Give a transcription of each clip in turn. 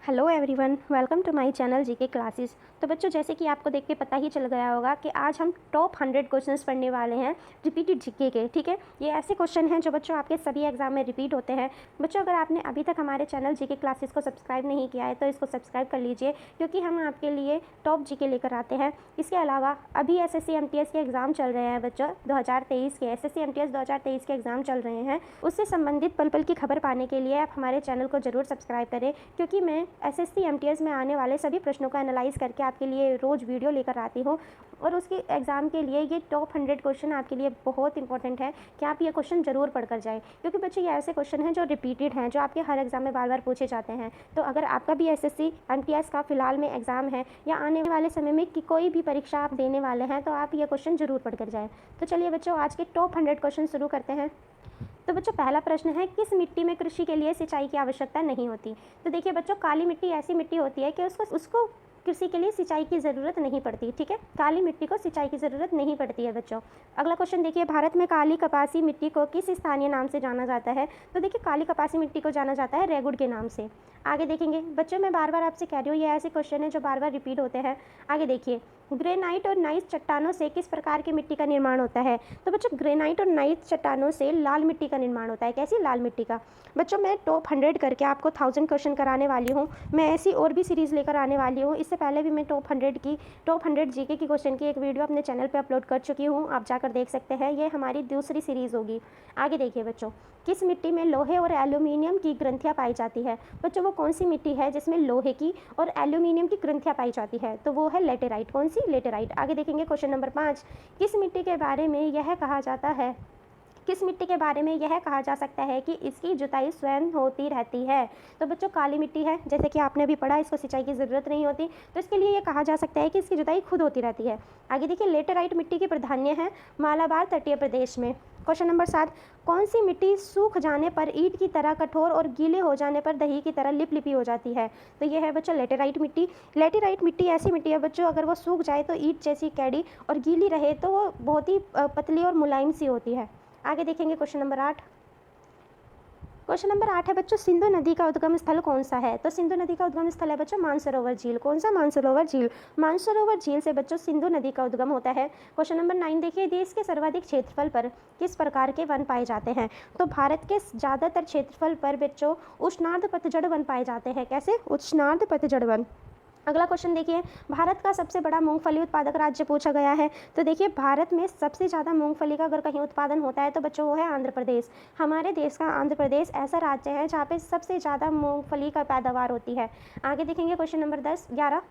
Hello everyone, welcome to my channel GK classes. तो बच्चों, जैसे कि आपको देख के पता ही चल गया होगा कि आज हम टॉप 100 क्वेश्चंस पढ़ने वाले हैं रिपीटेड जीके के। ठीक है, ये ऐसे क्वेश्चन हैं जो बच्चों आपके सभी एग्जाम में रिपीट होते हैं। बच्चों, अगर आपने अभी तक हमारे चैनल जीके क्लासेस को सब्सक्राइब नहीं किया है तो इसको सब्सक्राइब कर लीजिए, क्योंकि हम आपके लिए टॉप जीके लेकर आते हैं। इसके अलावा अभी SSC MTS के एग्ज़ाम चल रहे हैं बच्चों, 2023 के SSC MTS 2023 के एग्ज़ाम चल रहे हैं। उससे संबंधित पल पल की खबर पाने के लिए आप हमारे चैनल को ज़रूर सब्सक्राइब करें, क्योंकि मैं SSC MTS में आने वाले सभी प्रश्नों को एनालाइज करके आपके लिए रोज़ वीडियो लेकर आती हूँ। और उसके एग्ज़ाम के लिए ये टॉप 100 क्वेश्चन आपके लिए बहुत इंपॉर्टेंट है कि आप ये क्वेश्चन ज़रूर पढ़कर जाएं, क्योंकि बच्चे ये ऐसे क्वेश्चन हैं जो रिपीटेड हैं, जो आपके हर एग्ज़ाम में बार बार पूछे जाते हैं। तो अगर आपका भी SSC MTS का फिलहाल में एग्ज़ाम है या आने वाले समय में कि कोई भी परीक्षा आप देने वाले हैं, तो आप ये क्वेश्चन ज़रूर पढ़कर जाएँ। तो चलिए बच्चों, आज के टॉप 100 क्वेश्चन शुरू करते हैं। तो बच्चों, पहला प्रश्न है, किस मिट्टी में कृषि के लिए सिंचाई की आवश्यकता नहीं होती? तो देखिए बच्चों, काली मिट्टी ऐसी मिट्टी होती है कि उसको कृषि के लिए सिंचाई की ज़रूरत नहीं पड़ती। ठीक है, काली मिट्टी को सिंचाई की ज़रूरत नहीं पड़ती है बच्चों। अगला क्वेश्चन देखिए, भारत में काली कपासी मिट्टी को किस स्थानीय नाम से जाना जाता है? तो देखिए, काली कपासी मिट्टी को जाना जाता है रेगुड़ के नाम से। आगे देखेंगे बच्चों, मैं बार बार आपसे कह रही हूँ, ये ऐसे क्वेश्चन है जो बार बार रिपीट होते हैं। आगे देखिए, ग्रेनाइट और नाइस चट्टानों से किस प्रकार की मिट्टी का निर्माण होता है? तो बच्चों, ग्रेनाइट और नाइस चट्टानों से लाल मिट्टी का निर्माण होता है। कैसी? लाल मिट्टी का। बच्चों, मैं टॉप 100 करके आपको 1000 क्वेश्चन कराने वाली हूँ। मैं ऐसी और भी सीरीज़ लेकर आने वाली हूँ। इससे पहले भी मैं टॉप 100 जीके की क्वेश्चन की एक वीडियो अपने चैनल पर अपलोड कर चुकी हूँ, आप जाकर देख सकते हैं। ये हमारी दूसरी सीरीज़ होगी। आगे देखिए बच्चों, किस मिट्टी में लोहे और एल्यूमिनियम की ग्रंथियाँ पाई जाती है? बच्चों, वो कौन सी मिट्टी है जिसमें लोहे की और एल्यूमिनियम की ग्रंथियाँ पाई जाती है? तो वो है लेटेराइट। कौन सी? लेटेराइट। आगे देखेंगे क्वेश्चन नंबर 5, किस मिट्टी के बारे में यह कहा जाता है किस मिट्टी के बारे में यह कहा जा सकता है कि इसकी जुताई स्वयं होती रहती है? तो बच्चों, काली मिट्टी है, जैसे कि आपने भी पढ़ा, इसको सिंचाई की ज़रूरत नहीं होती, तो इसके लिए ये कहा जा सकता है कि इसकी जुताई खुद होती रहती है। आगे देखिए, लेटेराइट मिट्टी की प्राधान्य है मालाबार तटीय प्रदेश में। क्वेश्चन नंबर 7, कौन सी मिट्टी सूख जाने पर ईंट की तरह कठोर और गीले हो जाने पर दही की तरह लिपलिपी हो जाती है? तो ये है बच्चों लेटेराइट मिट्टी। लेटेराइट मिट्टी ऐसी मिट्टी है बच्चों, अगर वो सूख जाए तो ईंट जैसी कैडी और गीली रहे तो वो बहुत ही पतली और मुलायम सी होती है। आगे देखेंगे क्वेश्चन नंबर 8। क्वेश्चन नंबर 8 है बच्चों, सिंधु नदी का उद्गम स्थल कौन सा है? तो सिंधु नदी का उद्गम स्थल है बच्चों मानसरोवर झील। कौन सा? मानसरोवर झील। मानसरोवर झील से बच्चों सिंधु नदी का उद्गम होता है। क्वेश्चन नंबर 9 देखिए, देश के सर्वाधिक क्षेत्रफल पर किस प्रकार के वन पाए जाते हैं? तो भारत के ज़्यादातर क्षेत्रफल पर बच्चों उष्णार्ध पतझड़ वन पाए जाते हैं। कैसे? उष्णार्ध पतझड़ वन। अगला क्वेश्चन देखिए, भारत का सबसे बड़ा मूंगफली उत्पादक राज्य पूछा गया है। तो देखिए, भारत में सबसे ज़्यादा मूंगफली का अगर कहीं उत्पादन होता है तो बच्चों वो है आंध्र प्रदेश। हमारे देश का आंध्र प्रदेश ऐसा राज्य है जहाँ पे सबसे ज़्यादा मूंगफली का पैदावार होती है। आगे देखेंगे क्वेश्चन नंबर 11।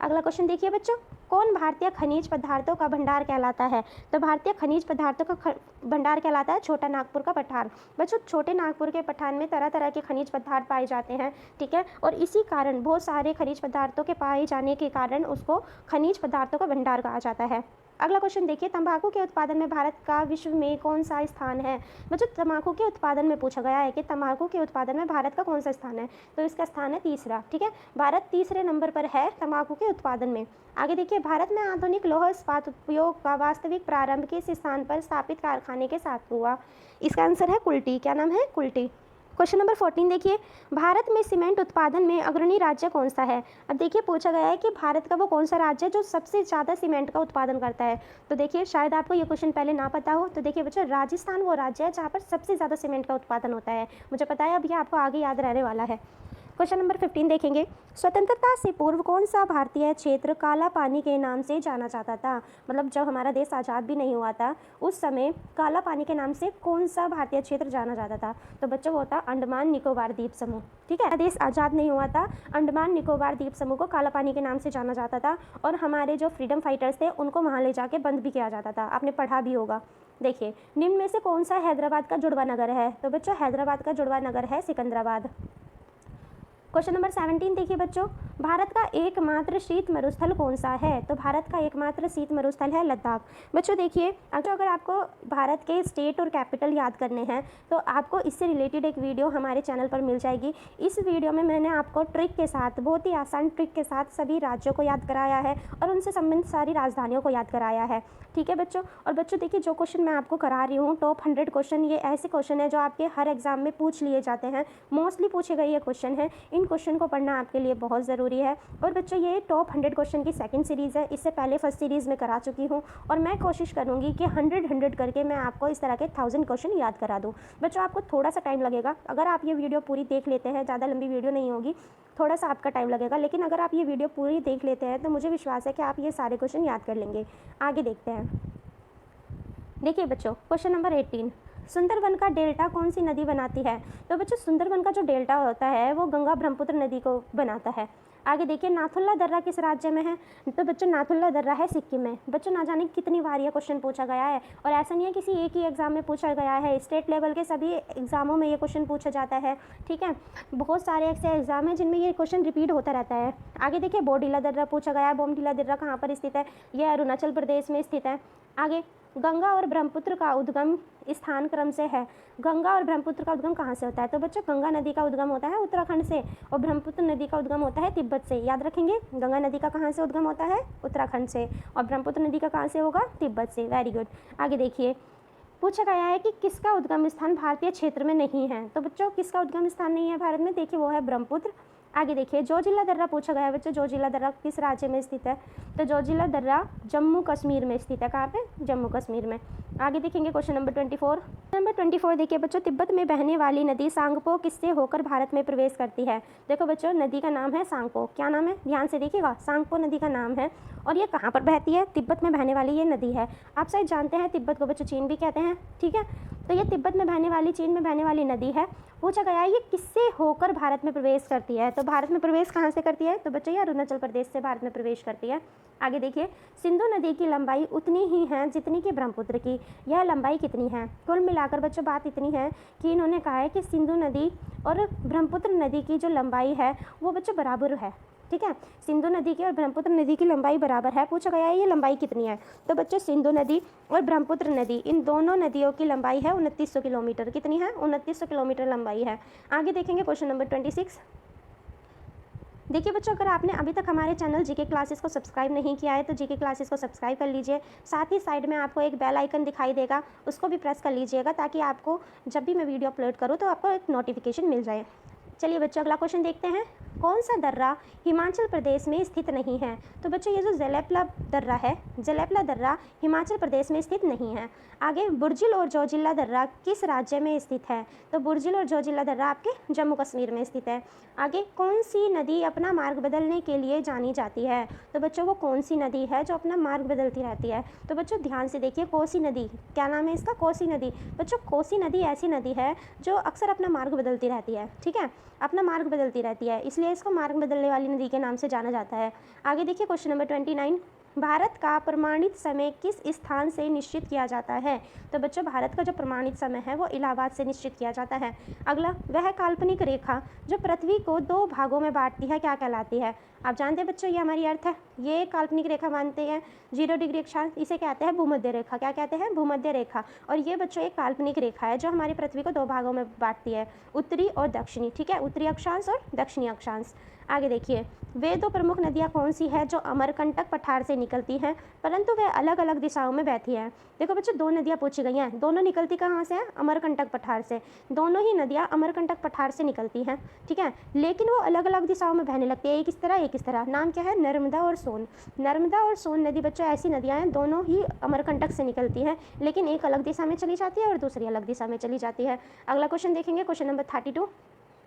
अगला क्वेश्चन देखिए बच्चों, कौन भारतीय खनिज पदार्थों का भंडार कहलाता है? तो भारतीय खनिज पदार्थों का भंडार कहलाता है छोटा नागपुर का पठार। बच्चों, छोटे नागपुर के पठार में तरह तरह के खनिज पदार्थ पाए जाते हैं। ठीक है, और इसी कारण बहुत सारे खनिज पदार्थों के पाए जाने के कारण उसको खनिज पदार्थों का भंडार कहा जाता है। अगला क्वेश्चन देखिए, तंबाकू के उत्पादन में भारत का विश्व में कौन सा स्थान है? बच्चों, तंबाकू के उत्पादन में पूछा गया है कि तंबाकू के उत्पादन में भारत का कौन सा स्थान है? तो इसका स्थान है तीसरा। ठीक है, भारत तीसरे नंबर पर है तंबाकू के उत्पादन में। आगे देखिए, भारत में आधुनिक लौह इस्पात उपयोग का वास्तविक प्रारंभ किस स्थान पर स्थापित कारखाने के साथ हुआ? इसका आंसर है कुल्टी। क्या नाम है? कुल्टी। क्वेश्चन नंबर 14 देखिए, भारत में सीमेंट उत्पादन में अग्रणी राज्य कौन सा है? अब देखिए, पूछा गया है कि भारत का वो कौन सा राज्य है जो सबसे ज़्यादा सीमेंट का उत्पादन करता है। तो देखिए, शायद आपको ये क्वेश्चन पहले ना पता हो, तो देखिए बच्चों, राजस्थान वो राज्य है जहाँ पर सबसे ज़्यादा सीमेंट का उत्पादन होता है। मुझे पता है, अब ये आपको आगे याद रहने वाला है। क्वेश्चन नंबर 15 देखेंगे, स्वतंत्रता से पूर्व कौन सा भारतीय क्षेत्र काला पानी के नाम से जाना जाता था? मतलब जब हमारा देश आज़ाद भी नहीं हुआ था उस समय काला पानी के नाम से कौन सा भारतीय क्षेत्र जाना जाता था? तो बच्चों, वो होता अंडमान निकोबार द्वीप समूह। ठीक है, देश आज़ाद नहीं हुआ था, अंडमान निकोबार द्वीप समूह को काला पानी के नाम से जाना जाता था, और हमारे जो फ्रीडम फाइटर्स थे उनको वहाँ ले जाके बंद भी किया जाता था। आपने पढ़ा भी होगा। देखिए, निम्न में से कौन सा हैदराबाद का जुड़वा नगर है? तो बच्चों, हैदराबाद का जुड़वा नगर है सिकंदराबाद। क्वेश्चन नंबर 17 देखिए बच्चों, भारत का एकमात्र शीत मरुस्थल कौन सा है? तो भारत का एकमात्र शीत मरुस्थल है लद्दाख। बच्चों देखिए, अगर आपको भारत के स्टेट और कैपिटल याद करने हैं तो आपको इससे रिलेटेड एक वीडियो हमारे चैनल पर मिल जाएगी। इस वीडियो में मैंने आपको ट्रिक के साथ, बहुत ही आसान ट्रिक के साथ सभी राज्यों को याद कराया है और उनसे संबंधित सारी राजधानियों को याद कराया है। ठीक है बच्चों, और बच्चों देखिए, जो क्वेश्चन मैं आपको करा रही हूँ टॉप 100 क्वेश्चन, ये ऐसे क्वेश्चन है जो आपके हर एग्जाम में पूछ लिए जाते हैं, मोस्टली पूछे गए ये क्वेश्चन हैं। इन क्वेश्चन को पढ़ना आपके लिए बहुत ज़रूरी है। और बच्चों ये टॉप 100 क्वेश्चन की सेकंड सीरीज़ है, इससे पहले फर्स्ट सीरीज़ में करा चुकी हूँ और मैं कोशिश करूँगी कि 100 करके मैं आपको इस तरह के 1000 क्वेश्चन याद करा दूँ। बच्चों आपको थोड़ा सा टाइम लगेगा, अगर आप ये वीडियो पूरी देख लेते हैं, ज़्यादा लंबी वीडियो नहीं होगी, थोड़ा सा आपका टाइम लगेगा, लेकिन अगर आप ये वीडियो पूरी देख लेते हैं तो मुझे विश्वास है कि आप ये सारे क्वेश्चन याद कर लेंगे। आगे देखते हैं। देखिए बच्चों, क्वेश्चन नंबर 18, सुंदरबन का डेल्टा कौन सी नदी बनाती है? तो बच्चों सुंदरबन का जो डेल्टा होता है वो गंगा ब्रह्मपुत्र नदी को बनाता है। आगे देखिए, नाथुला दर्रा किस राज्य में है? तो बच्चों नाथुला दर्रा है सिक्किम में। बच्चों ना जाने कितनी बार ये क्वेश्चन पूछा गया है, और ऐसा नहीं है किसी एक ही एग्जाम में पूछा गया है, स्टेट लेवल के सभी एग्जामों में ये क्वेश्चन पूछा जाता है। ठीक है, बहुत सारे ऐसे एग्जाम हैं जिनमें ये क्वेश्चन रिपीट होता रहता है। आगे देखिए, बोमडिला दर्रा पूछा गया है। बोमडिला दर्रा कहाँ पर स्थित है? यह अरुणाचल प्रदेश में स्थित है। आगे, गंगा और ब्रह्मपुत्र का उद्गम स्थान क्रम से है। गंगा और ब्रह्मपुत्र का उद्गम कहाँ से होता है? तो बच्चों गंगा नदी का उद्गम होता है उत्तराखंड से, और ब्रह्मपुत्र नदी का उद्गम होता है तिब्बत से। याद रखेंगे, गंगा नदी का कहाँ से उद्गम होता है? उत्तराखंड से, और ब्रह्मपुत्र नदी का कहाँ से होगा? तिब्बत से। Very good. आगे देखिए, पूछा गया है कि किसका उद्गम स्थान भारतीय क्षेत्र में नहीं है? तो बच्चों किसका उद्गम स्थान नहीं है भारत में? देखिए वो है ब्रह्मपुत्र। आगे देखिए, जोजिला दर्रा पूछा गया है बच्चों। जोजिला दर्रा किस राज्य में स्थित है? तो जोजिला दर्रा जम्मू कश्मीर में स्थित है। कहाँ पे? जम्मू कश्मीर में। आगे देखेंगे क्वेश्चन नंबर 24। नंबर 24 देखिए बच्चों, तिब्बत में बहने वाली नदी सांगपो किससे होकर भारत में प्रवेश करती है? देखो बच्चों, नदी का नाम है सांगपो। क्या नाम है? ध्यान से देखिएगा, सांगपो नदी का नाम है, और ये कहाँ पर बहती है? तिब्बत में बहने वाली ये नदी है। आप शायद जानते हैं तिब्बत को बच्चों चीन भी कहते हैं। ठीक है, तो ये तिब्बत में बहने वाली, चीन में बहने वाली नदी है। पूछा गया है ये किससे होकर भारत में प्रवेश करती है? तो भारत में प्रवेश कहाँ से करती है? तो बच्चों ये अरुणाचल प्रदेश से भारत में प्रवेश करती है। आगे देखिए, सिंधु नदी की लंबाई उतनी ही है जितनी कि ब्रह्मपुत्र की। यह लंबाई कितनी है? कुल मिलाकर बच्चों बात इतनी है कि इन्होंने कहा है कि सिंधु नदी और ब्रह्मपुत्र नदी की जो लंबाई है वो बच्चों बराबर है। ठीक है, सिंधु नदी की और ब्रह्मपुत्र नदी की लंबाई बराबर है। पूछा गया है ये लंबाई कितनी है? तो बच्चों सिंधु नदी और ब्रह्मपुत्र नदी, इन दोनों नदियों की लंबाई है 2900 किलोमीटर। कितनी है? 2900 किलोमीटर लंबाई है। आगे देखेंगे क्वेश्चन नंबर 26। देखिए बच्चों, अगर आपने अभी तक हमारे चैनल जीके क्लासेस को सब्सक्राइब नहीं किया है तो जीके क्लासेस को सब्सक्राइब कर लीजिए। साथ ही साइड में आपको एक बेल आइकन दिखाई देगा, उसको भी प्रेस कर लीजिएगा, ताकि आपको जब भी मैं वीडियो अपलोड करूँ तो आपको एक नोटिफिकेशन मिल जाए। चलिए बच्चों, अगला क्वेश्चन देखते हैं। कौन सा दर्रा हिमाचल प्रदेश में स्थित नहीं है? तो बच्चों ये जो जलेपला दर्रा है, जलेपला दर्रा हिमाचल प्रदेश में स्थित नहीं है। आगे, बुर्जिल और जोजिला दर्रा किस राज्य में स्थित है? तो बुर्जिल और जोजिला दर्रा आपके जम्मू कश्मीर में स्थित है। आगे, कौन सी नदी अपना मार्ग बदलने के लिए जानी जाती है? तो बच्चों वो कौन सी नदी है जो अपना मार्ग बदलती रहती है? तो बच्चों ध्यान से देखिए, कोसी नदी। क्या नाम है इसका? कोसी नदी। बच्चों कोसी नदी ऐसी नदी है जो अक्सर अपना मार्ग बदलती रहती है। ठीक है, अपना मार्ग बदलती रहती है, इसलिए इसको मार्ग बदलने वाली नदी के नाम से जाना जाता है। आगे देखिए क्वेश्चन नंबर 29। भारत का प्रमाणित समय किस स्थान से निश्चित किया जाता है? तो बच्चों भारत का जो प्रमाणित समय है वो इलाहाबाद से निश्चित किया जाता है। अगला, वह काल्पनिक रेखा जो पृथ्वी को 2 भागों में बांटती है क्या कहलाती है? आप जानते हैं बच्चों ये हमारी अर्थ है। ये काल्पनिक रेखा मानते हैं 0 डिग्री अक्षांश, इसे कहते हैं भूमध्य रेखा। क्या कहते हैं? भूमध्य रेखा। और ये बच्चों एक काल्पनिक रेखा है जो हमारी पृथ्वी को 2 भागों में बांटती है, उत्तरी और दक्षिणी। ठीक है, उत्तरी अक्षांश और दक्षिणी अक्षांश। आगे देखिए, वे 2 प्रमुख नदियाँ कौन सी है जो अमरकंटक पठार से निकलती हैं परंतु वे अलग अलग दिशाओं में बहती हैं? देखो बच्चों 2 नदियाँ पूछी गई हैं, दोनों निकलती कहाँ से हैं? अमरकंटक पठार से। दोनों ही नदियाँ अमरकंटक पठार से निकलती हैं। ठीक है, लेकिन वो अलग अलग दिशाओं में बहने लगती है, एक इस तरह एक इस तरह। नाम क्या है? नर्मदा और सोन। नर्मदा और सोन नदी बच्चों ऐसी नदियाँ हैं, दोनों ही अमरकंटक से निकलती हैं, लेकिन एक अलग दिशा में चली जाती है और दूसरी अलग दिशा में चली जाती है। अगला क्वेश्चन देखेंगे, क्वेश्चन नंबर 32।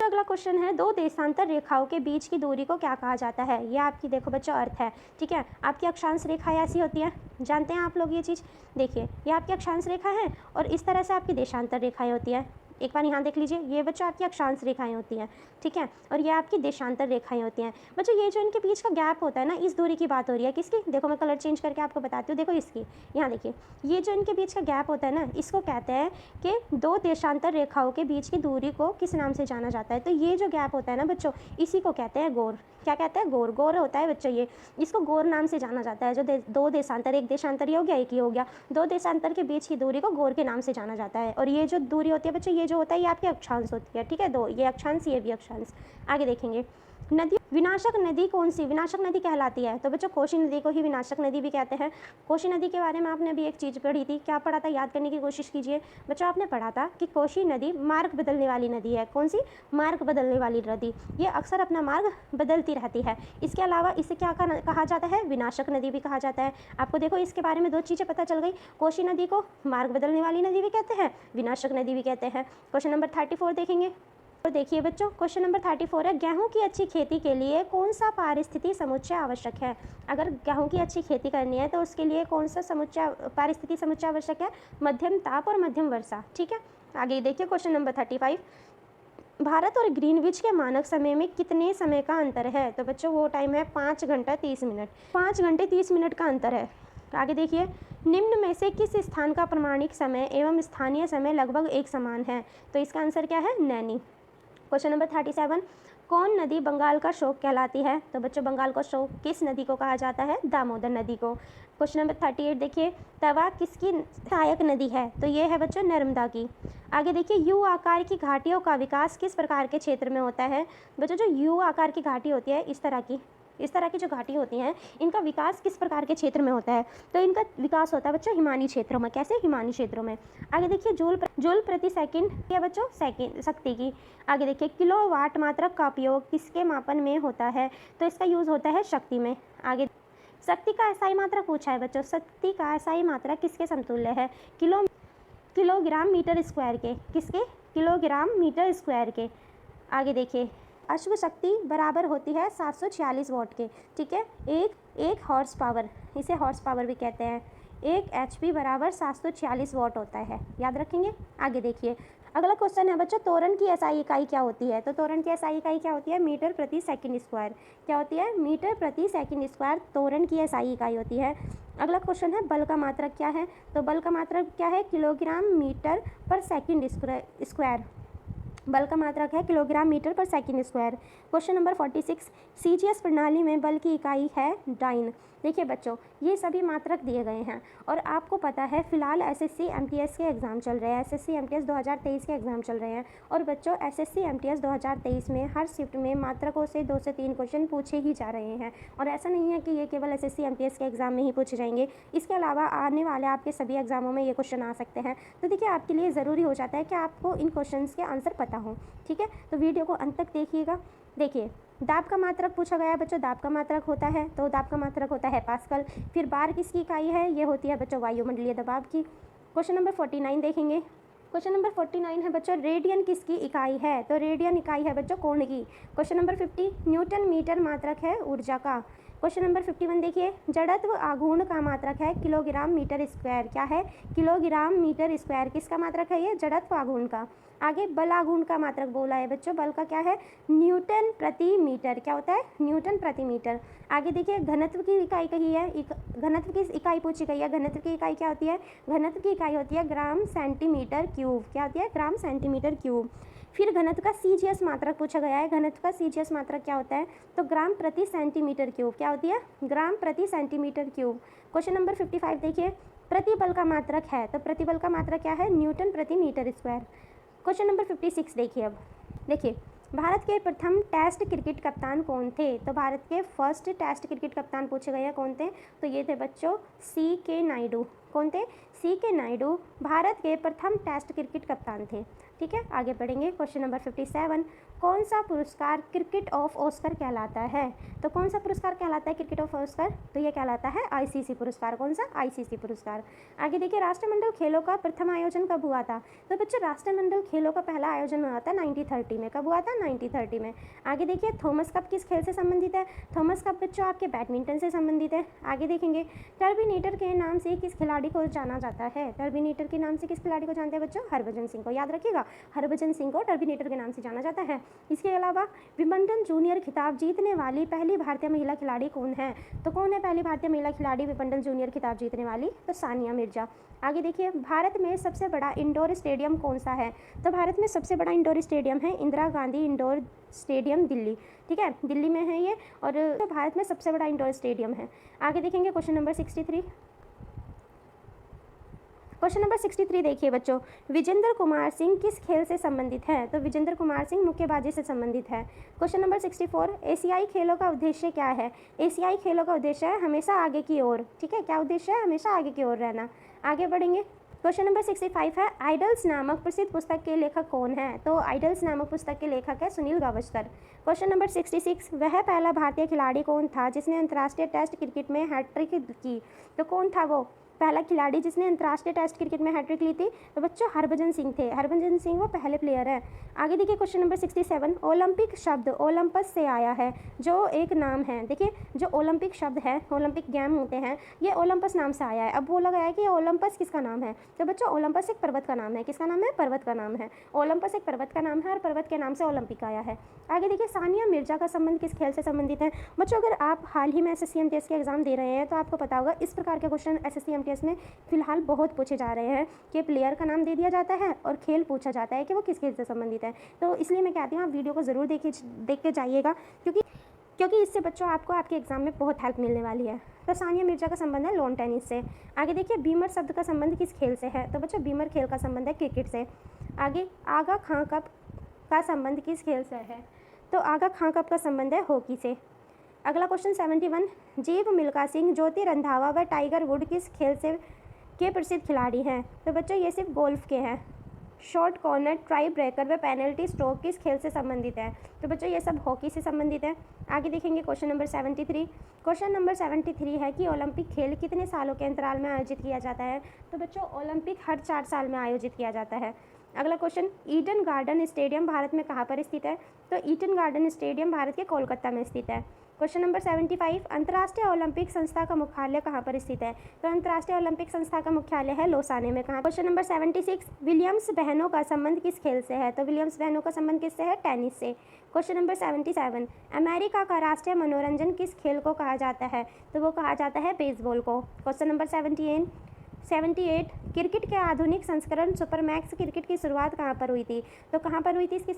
अगला क्वेश्चन है, 2 देशांतर रेखाओं के बीच की दूरी को क्या कहा जाता है? ये आपकी देखो बच्चों अर्थ है। ठीक है, आपकी अक्षांश रेखा ऐसी होती है, जानते हैं आप लोग ये चीज़। देखिए ये आपकी अक्षांश रेखा है और इस तरह से आपकी देशांतर रेखाएं होती है। एक बार यहाँ देख लीजिए, ये बच्चों आपकी अक्षांश रेखाएं होती हैं। ठीक है, और ये आपकी देशांतर रेखाएं होती हैं। बच्चों ये जो इनके बीच का गैप होता है ना, इस दूरी की बात हो रही है। किसकी? देखो मैं कलर चेंज करके आपको बताती हूँ। देखो इसकी, यहाँ देखिए, ये जो इनके बीच का गैप होता है ना, इसको कहते हैं कि 2 देशांतर रेखाओं के बीच की दूरी को किस नाम से जाना जाता है? तो ये जो गैप होता है ना बच्चों, इसी को कहते हैं गौर। क्या कहते हैं? गौर। गौर होता है बच्चों ये, इसको गौर नाम से जाना जाता है। जो 2 देशांतर, एक देशांतर ये हो गया, एक ही हो गया, 2 देशांतर के बीच की दूरी को गौर के नाम से जाना जाता है। और ये जो दूरी होती है बच्चों, ये जो होता है ये आपकी अक्षांश होती है। ठीक है, 2 ये अक्षांश, ये भी अक्षांश। आगे देखेंगे, नदी विनाशक नदी कौन सी विनाशक नदी कहलाती है? तो बच्चों कोसी नदी को ही विनाशक नदी भी कहते हैं। कोसी नदी के बारे में आपने अभी एक चीज़ पढ़ी थी, क्या पढ़ा था, याद करने की कोशिश कीजिए। बच्चों आपने पढ़ा था कि कोसी नदी मार्ग बदलने वाली नदी है। कौन सी? मार्ग बदलने वाली नदी। ये अक्सर अपना मार्ग बदलती रहती है। इसके अलावा इसे क्या कहा जाता है? विनाशक नदी भी कहा जाता है। आपको देखो इसके बारे में 2 चीज़ें पता चल गई। कोसी नदी को मार्ग बदलने वाली नदी भी कहते हैं, विनाशक नदी भी कहते हैं। क्वेश्चन नंबर 34 देखेंगे। तो देखिए बच्चों, क्वेश्चन नंबर 34 है, गेहूं की अच्छी खेती के लिए कौन सा पारिस्थितिक समुच्चय आवश्यक है? अगर गेहूं की अच्छी खेती करनी है तो उसके लिए कौन सा पारिस्थितिक समुच्चय आवश्यक है? मध्यम ताप और मध्यम वर्षा। ठीक है, आगे देखिए क्वेश्चन नंबर 35, भारत और ग्रीनविच के मानक समय में कितने समय का अंतर है? तो बच्चों वो टाइम है 5 घंटा 30 मिनट। 5 घंटे 30 मिनट का अंतर है। आगे देखिए, निम्न में से किस स्थान का प्रमाणिक समय एवं स्थानीय समय लगभग एक समान है? तो इसका आंसर क्या है? नैनी। क्वेश्चन नंबर 37, कौन नदी बंगाल का शोक कहलाती है? तो बच्चों बंगाल का शोक किस नदी को कहा जाता है? दामोदर नदी को। क्वेश्चन नंबर 38 देखिए, तवा किसकी सहायक नदी है? तो ये है बच्चों नर्मदा की। आगे देखिए, यू आकार की घाटियों का विकास किस प्रकार के क्षेत्र में होता है? बच्चों जो यू आकार की घाटी होती है, इस तरह की जो घाटी होती हैं, इनका विकास किस प्रकार के क्षेत्र में होता है? तो इनका विकास होता है बच्चों हिमानी क्षेत्रों में। कैसे? हिमानी क्षेत्रों में। आगे देखिए, जूल प्रति सेकंड क्या बच्चों? सेकंड शक्ति की। आगे देखिए, किलोवाट मात्रक का उपयोग किसके मापन में होता है? तो इसका यूज़ होता है शक्ति में। आगे शक्ति का एसआई मात्रक पूछा है बच्चों। शक्ति का एसआई मात्रक किसके समतुल्य है? किलोग्राम मीटर स्क्वायर के। किसके? किलोग्राम मीटर स्क्वायर के। आगे देखिए, अश्व शक्ति बराबर होती है 746 वॉट के। ठीक है, एक हॉर्स पावर, इसे हॉर्स पावर भी कहते हैं। 1 HP बराबर 746 वॉट होता है, याद रखेंगे। आगे देखिए, अगला क्वेश्चन है बच्चों, त्वरण की एसआई इकाई क्या होती है? तो त्वरण की एसआई इकाई क्या होती है? मीटर प्रति सेकंड स्क्वायर। क्या होती है? मीटर प्रति सेकंड स्क्वायर त्वरण की एसआई इकाई होती है। अगला क्वेश्चन है, बल का मात्रक क्या है? तो बल का मात्रक क्या है? किलोग्राम मीटर पर सेकंड स्क्वायर। बल का मात्रक है किलोग्राम मीटर पर second square. Question number 46, CGS प्रणाली में बल की इकाई है डाइन। देखिए बच्चों, ये सभी मात्रक दिए गए हैं और आपको पता है फिलहाल एसएससी एमटीएस के एग्ज़ाम चल रहे हैं। एसएससी एमटीएस 2023 के एग्ज़ाम चल रहे हैं और बच्चों एसएससी एमटीएस 2023 में हर शिफ्ट में मात्रकों से 2 से 3 क्वेश्चन पूछे ही जा रहे हैं। और ऐसा नहीं है कि ये केवल एसएससी एमटीएस के एग्ज़ाम में ही पूछे जाएंगे, इसके अलावा आने वाले आपके सभी एग्ज़ामों में ये क्वेश्चन आ सकते हैं। तो देखिए, आपके लिए ज़रूरी हो जाता है कि आपको इन क्वेश्चन के आंसर पता हो। ठीक है, तो वीडियो को अंत तक देखिएगा। देखिए, दाब का मात्रक पूछा गया है बच्चों। दाब का मात्रक होता है, तो दाब का मात्रक होता है पास्कल। फिर बार किसकी इकाई है? ये होती है बच्चों वायुमंडलीय दबाव की। क्वेश्चन नंबर 49 देखेंगे। क्वेश्चन नंबर 49 है बच्चों, रेडियन किसकी इकाई है? तो रेडियन इकाई है बच्चों कोण की। क्वेश्चन नंबर 50, न्यूटन मीटर मात्रक है ऊर्जा का। क्वेश्चन नंबर 51 देखिए, जड़त्व आघूर्ण का मात्रक है किलोग्राम मीटर स्क्वायर। क्या है? Kilogram metre square. किसका मात्रक है ये? जड़त्व आघूर्ण का। आगे बल आघूर्ण का मात्रक बोला है बच्चों। बल का क्या है? न्यूटन प्रति मीटर। क्या होता है? न्यूटन प्रति मीटर। आगे देखिए, घनत्व की इकाई कही है, घनत्व की इकाई पूछी गई है। घनत्व की इकाई क्या होती है? घनत्व की इकाई होती है ग्राम सेंटीमीटर क्यूब। क्या होती है? Gram centimetre cube. फिर घनत्व का सीजीएस मात्रक पूछा गया है। घनत्व का सीजीएस मात्रक क्या होता है? तो ग्राम प्रति सेंटीमीटर क्यूब। क्या होती है? ग्राम प्रति सेंटीमीटर क्यूब। क्वेश्चन नंबर 55 देखिए, प्रतिबल का मात्रक है, तो प्रतिबल का मात्रक क्या है? न्यूटन प्रति मीटर स्क्वायर। क्वेश्चन नंबर 56 देखिए। अब देखिए, भारत के प्रथम टेस्ट क्रिकेट कप्तान कौन थे? तो भारत के फर्स्ट टेस्ट क्रिकेट कप्तान पूछे गए हैं, कौन थे? तो ये थे बच्चों CK नायडू। कौन थे? CK नायडू भारत के प्रथम टेस्ट क्रिकेट कप्तान थे। ठीक है, आगे बढ़ेंगे। क्वेश्चन नंबर 57, कौन सा पुरस्कार क्रिकेट ऑफ ऑस्कर कहलाता है? तो कौन सा पुरस्कार कहलाता है क्रिकेट ऑफ ऑस्कर? तो ये कहलाता है ICC पुरस्कार। कौन सा? ICC पुरस्कार। आगे देखिए, राष्ट्रमंडल खेलों का प्रथम आयोजन कब हुआ था? तो बच्चों राष्ट्रमंडल खेलों का पहला आयोजन हुआ था 1930 में। कब हुआ था? 1930 में। आगे देखिए, थॉमस कप किस खेल से संबंधित है? थॉमस कप बच्चों आपके बैडमिंटन से संबंधित है। आगे देखेंगे, टर्बिनेटर के नाम से किस खिलाड़ी को जाना जाता है? टर्बिनेटर के नाम से किस खिलाड़ी को जानते हैं बच्चों? हरभजन सिंह को। याद रखिएगा, हरभजन सिंह को टर्बिनेटर के नाम से जाना जाता है। इसके अलावा विंबलडन जूनियर खिताब जीतने वाली पहली भारतीय महिला खिलाड़ी कौन है? तो कौन है पहली भारतीय महिला खिलाड़ी विंबलडन जूनियर खिताब जीतने वाली? तो सानिया मिर्जा। आगे देखिए, भारत में सबसे बड़ा इंडोर स्टेडियम कौन सा है? तो भारत में सबसे बड़ा इंडोर स्टेडियम है इंदिरा गांधी इंडोर स्टेडियम, दिल्ली। ठीक है, दिल्ली में है ये, और तो भारत में सबसे बड़ा इंडोर स्टेडियम है। आगे देखेंगे क्वेश्चन नंबर 63। क्वेश्चन नंबर 63 देखिए बच्चों, विजेंद्र कुमार सिंह किस खेल से संबंधित है? तो विजेंद्र कुमार सिंह मुक्केबाजी से संबंधित है। क्वेश्चन नंबर 64, एशियाई खेलों का उद्देश्य क्या है? एशियाई खेलों का उद्देश्य है हमेशा आगे की ओर। ठीक है, क्या उद्देश्य है? हमेशा आगे की ओर रहना। आगे बढ़ेंगे। क्वेश्चन नंबर 65 है, आइडल्स नामक प्रसिद्ध पुस्तक के लेखक कौन है? तो आइडल्स नामक पुस्तक के लेखक है सुनील गावस्कर। क्वेश्चन नंबर 66, वह पहला भारतीय खिलाड़ी कौन था जिसने अंतर्राष्ट्रीय टेस्ट क्रिकेट में हैट्रिक की? तो कौन था वो पहला खिलाड़ी जिसने अंतर्राष्ट्रीय टेस्ट क्रिकेट में हैट्रिक ली थी? तो बच्चों हरभजन सिंह थे। हरभजन सिंह वो पहले प्लेयर हैं। आगे देखिए क्वेश्चन नंबर 67, ओलंपिक शब्द ओलंपस से आया है, जो एक नाम है। देखिए जो ओलंपिक शब्द है, ओलंपिक गेम होते हैं, ये ओलंपस नाम से आया है। अब बोला गया है कि ओलंपस किसका नाम है? तो बच्चों ओलंपस एक पर्वत का नाम है। किसका नाम है? पर्वत का नाम है। ओलंपस एक पर्वत का नाम है और पर्वत के नाम से ओलंपिक आया है। आगे देखिए सानिया मिर्जा का संबंध किस खेल से संबंधित है? बच्चों अगर आप हाल ही में SSC MTS के एग्जाम दे रहे हैं तो आपको पता होगा इस प्रकार के क्वेश्चन SSC MTS में फिलहाल बहुत पूछे जा रहे हैं कि प्लेयर का नाम दे दिया जाता है और खेल पूछा जाता है कि वो किस खेल से संबंधित है। तो इसलिए मैं कहती हूँ आप वीडियो को ज़रूर देख के जाइएगा, क्योंकि इससे बच्चों आपको आपके एग्जाम में बहुत हेल्प मिलने वाली है। तो सानिया मिर्जा का संबंध है लॉन टेनिस से। आगे देखिए बीमर शब्द का संबंध किस खेल से है? तो बच्चों बीमर खेल का संबंध है क्रिकेट से। आगे आगा खां कप का संबंध किस खेल से है? तो आगा खां कप का संबंध है हॉकी से। अगला क्वेश्चन 71, जीव मिल्खा सिंह, ज्योति रंधावा व टाइगर वुड किस खेल से के प्रसिद्ध खिलाड़ी हैं? तो बच्चों ये सिर्फ गोल्फ के हैं। शॉर्ट कॉर्नर, ट्राई ब्रेकर व पेनल्टी स्ट्रोक किस खेल से संबंधित है? तो बच्चों ये सब हॉकी से संबंधित है। आगे देखेंगे क्वेश्चन नंबर 73। क्वेश्चन नंबर 73 है कि ओलंपिक खेल कितने सालों के अंतराल में आयोजित किया जाता है? तो बच्चों ओलंपिक हर 4 साल में आयोजित किया जाता है। अगला question, Eden garden stadium Bharat में कहाँ पर स्थित है? तो ईडन गार्डन स्टेडियम भारत के कोलकाता में स्थित है। क्वेश्चन नंबर 75, अंतर्राष्ट्रीय ओलंपिक संस्था का मुख्यालय कहाँ पर स्थित है? तो अंतर्राष्ट्रीय ओलंपिक संस्था का मुख्यालय है लोसाने में। कहाँ? क्वेश्चन नंबर 76, विलियम्स बहनों का संबंध किस खेल से है? तो विलियम्स बहनों का संबंध किससे है? टेनिस से। क्वेश्चन नंबर 77, अमेरिका का राष्ट्रीय मनोरंजन किस खेल को कहा जाता है? तो वो कहा जाता है बेसबॉल को। क्वेश्चन नंबर 78, क्रिकेट के आधुनिक संस्करण सुपरमैक्स क्रिकेट की शुरुआत कहाँ पर हुई थी? तो कहाँ पर हुई थी इसकी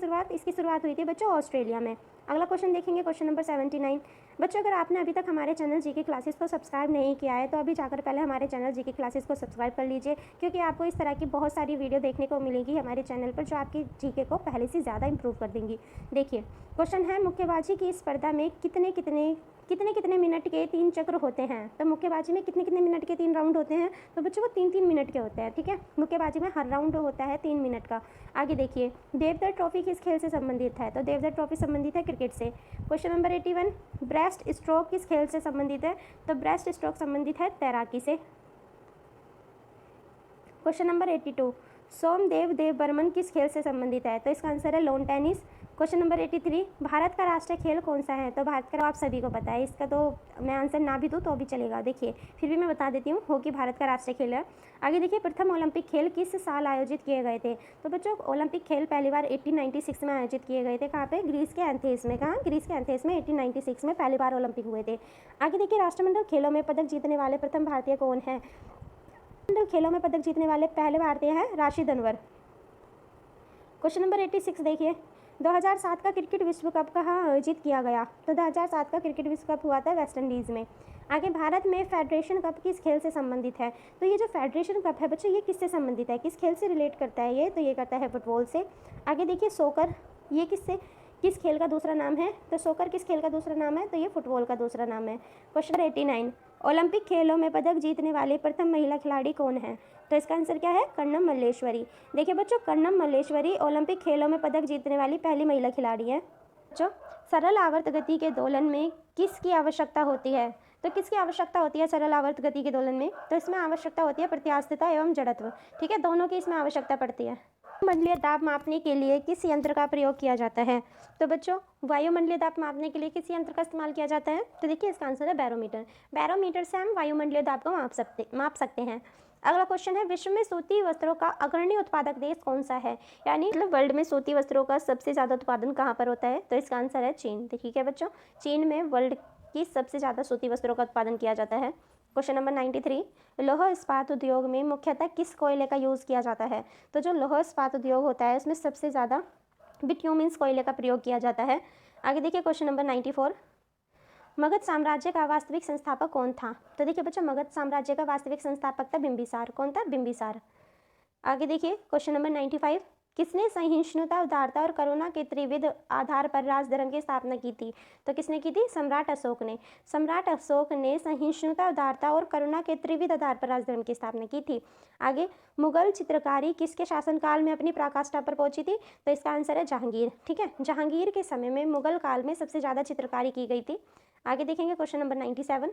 शुरुआत हुई थी बच्चों ऑस्ट्रेलिया में। अगला क्वेश्चन देखेंगे क्वेश्चन नंबर 79। बच्चों अगर आपने अभी तक हमारे चैनल जीके क्लासेस को सब्सक्राइब नहीं किया है तो अभी जाकर पहले हमारे चैनल जीके क्लासेस को सब्सक्राइब कर लीजिए, क्योंकि आपको इस तरह की बहुत सारी वीडियो देखने को मिलेगी हमारे चैनल पर जो आपकी जीके को पहले से ज़्यादा इंप्रूव कर देंगी। देखिए क्वेश्चन है, मुक्केबाजी की स्पर्धा में कितने मिनट के 3 चक्र होते हैं? तो मुक्केबाजी में कितने मिनट के 3 राउंड होते हैं? तो बच्चों वो 3 मिनट के होते हैं। ठीक है, मुक्केबाजी में हर राउंड होता है 3 मिनट का। आगे देखिए देवधर ट्रॉफी किस खेल से संबंधित है? तो देवधर ट्रॉफी संबंधित है क्रिकेट से। क्वेश्चन नंबर 81, ब्रेस्ट स्ट्रोक किस खेल से संबंधित है? तो ब्रेस्ट स्ट्रोक संबंधित है तैराकी से। क्वेश्चन नंबर 82, सोमदेव देवबर्मन किस खेल से संबंधित है? तो इसका आंसर है lawn tennis. Question number 83, Bharat का राष्ट्रीय खेल कौन सा है? तो भारत का आप सभी को पता है, इसका तो मैं आंसर ना भी दूँ तो भी चलेगा। देखिए फिर भी मैं बता देती हूँ, हॉकी भारत का राष्ट्रीय खेल है। आगे देखिए प्रथम ओलंपिक खेल किस साल आयोजित किए गए थे? तो बच्चों ओलंपिक खेल पहली बार 1896 में आयोजित किए गए थे। कहाँ पे? ग्रीस के एथेंस में। कहाँ? ग्रीस के एथेंस में 1896 में पहली बार ओलंपिक हुए थे। आगे देखिए राष्ट्रमंडल खेलों में पदक जीतने वाले प्रथम भारतीय कौन है? राष्ट्रमंडल खेलों में पदक जीतने वाले पहले भारतीय हैं राशिद अनवर। क्वेश्चन नंबर 86 देखिए, 2007 का क्रिकेट विश्व कप कहाँ आयोजित किया गया? तो 2007 का क्रिकेट विश्व कप हुआ था वेस्ट इंडीज़ में। आगे भारत में फेडरेशन कप किस खेल से संबंधित है? तो ये जो फेडरेशन कप है बच्चों ये किससे संबंधित है? किस खेल से रिलेट करता है ये? तो ये करता है फुटबॉल से। आगे देखिए सोकर, ये किस खेल का दूसरा नाम है? तो सोकर किस खेल का दूसरा नाम है? तो ये फुटबॉल का दूसरा नाम है। क्वेश्चन 89, ओलंपिक खेलों में पदक जीतने वाले प्रथम महिला खिलाड़ी कौन है? तो इसका आंसर क्या है? कर्णम मल्लेश्वरी। देखिए बच्चों कर्णम मल्लेश्वरी ओलंपिक खेलों में पदक जीतने वाली पहली महिला खिलाड़ी है। बच्चों सरल आवर्त गति के दोलन में किसकी आवश्यकता होती है? तो किसकी आवश्यकता होती है सरल आवर्त गति के दोलन में? तो इसमें आवश्यकता होती है प्रत्यास्थता एवं जड़त्व। ठीक है, दोनों की इसमें आवश्यकता पड़ती है। वायुमंडलीय दाब मापने के लिए किस यंत्र का प्रयोग किया जाता है? तो बच्चों वायुमंडलीय दाब मापने के लिए किस यंत्र का इस्तेमाल किया जाता है? तो देखिए इसका आंसर है बैरोमीटर। बैरोमीटर से हम वायुमंडलीय दाब को माप सकते हैं। अगला क्वेश्चन है, विश्व में सूती वस्त्रों का अग्रणी उत्पादक देश कौन सा है? यानी मतलब वर्ल्ड में सूती वस्त्रों का सबसे ज़्यादा उत्पादन कहाँ पर होता है? तो इसका आंसर है चीन। ठीक है बच्चों, चीन में वर्ल्ड की सबसे ज़्यादा सूती वस्त्रों का उत्पादन किया जाता है। क्वेश्चन नंबर 93, लौह इस्पात उद्योग में मुख्यतः किस कोयले का यूज़ किया जाता है? तो जो लौह इस्पात उद्योग होता है उसमें सबसे ज़्यादा बिट्यूमिन्स कोयले का प्रयोग किया जाता है। आगे देखिए क्वेश्चन नंबर 94, मगध साम्राज्य का वास्तविक संस्थापक कौन था? तो देखिए बच्चों मगध साम्राज्य का वास्तविक संस्थापक था बिंबिसार। कौन था? बिंबिसार। आगे देखिए क्वेश्चन नंबर 95, किसने सहिष्णुता, उदारता और करुणा के त्रिविध आधार पर राजधर्म की स्थापना की थी? तो किसने की थी? सम्राट अशोक ने। सम्राट अशोक ने सहिष्णुता, उदारता और करुणा के त्रिविध आधार पर राजधर्म की स्थापना की थी। आगे, मुगल चित्रकारी किसके शासनकाल में अपनी पराकाष्ठा पर पहुंची थी? तो इसका आंसर है जहांगीर। ठीक है, जहांगीर के समय में मुगल काल में सबसे ज़्यादा चित्रकारी की गई थी। आगे देखेंगे क्वेश्चन नंबर 97।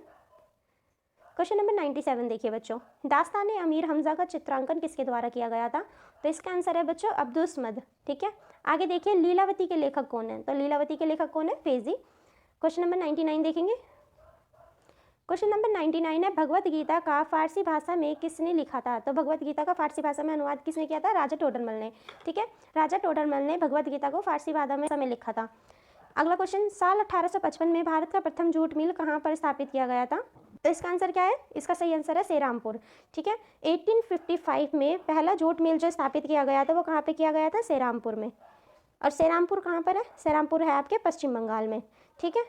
क्वेश्चन नंबर 97 देखिए बच्चों, दास्तान-ए अमीर हमजा का चित्रांकन किसके द्वारा किया गया था? तो इसका आंसर है बच्चों अब्दुस्मद। ठीक है, आगे देखिए लीलावती के लेखक कौन है? तो लीलावती के लेखक कौन है? फेजी। क्वेश्चन नंबर 99 देखेंगे। क्वेश्चन नंबर 99 है, भगवत गीता का फारसी भाषा में किसने लिखा था? तो भगवत गीता का फारसी भाषा में अनुवाद किसने किया था? राजा टोडरमल ने। ठीक है, राजा टोडरमल ने भगवत गीता को फारसी भाषा में लिखा था। अगला क्वेश्चन, साल 1855 में भारत का प्रथम जूट मिल कहाँ पर स्थापित किया गया था? तो इसका आंसर क्या है? इसका सही आंसर है सेरामपुर। ठीक है, 1855 में पहला जूट मिल जो स्थापित किया गया था वो कहाँ पे किया गया था? सेरामपुर में। और सेरामपुर कहाँ पर है? सेरामपुर है आपके पश्चिम बंगाल में। ठीक है।